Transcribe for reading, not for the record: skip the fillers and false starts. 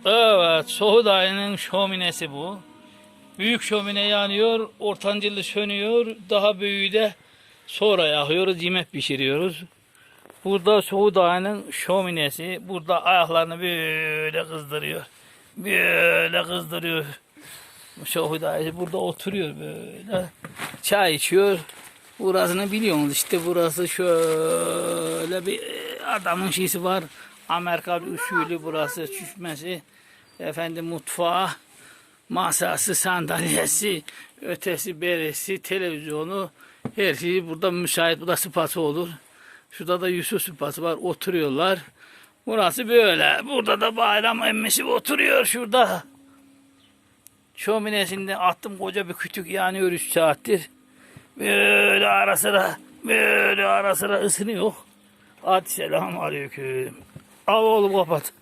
Evet, Soğut Ağa'nın şöminesi bu. Büyük şömine yanıyor, ortancılı sönüyor, daha büyüğü de sonra yakıyoruz, yemek pişiriyoruz. Burada Soğut Ağa'nın şöminesi, burada ayaklarını böyle kızdırıyor. Böyle kızdırıyor. Soğut Ağa burada oturuyor böyle, çay içiyor. Burasını biliyorsunuz işte, burası şöyle bir adamın şeysi var. Amerikan usulü burası, çüşmesi. Efendim mutfağı, masası, sandalyesi, ötesi, beresi, televizyonu, her şeyi burada müsait. Bu da sıpası olur. Şurada da Yusuf sıpası var, oturuyorlar. Burası böyle. Burada da bayram emmisi oturuyor şurada. Şöminesinde attım koca bir kütük yanıyor 3 saattir. Böyle ara sıra ısınıyor. Hadi selamun aleyküm. Al oğlum kapat.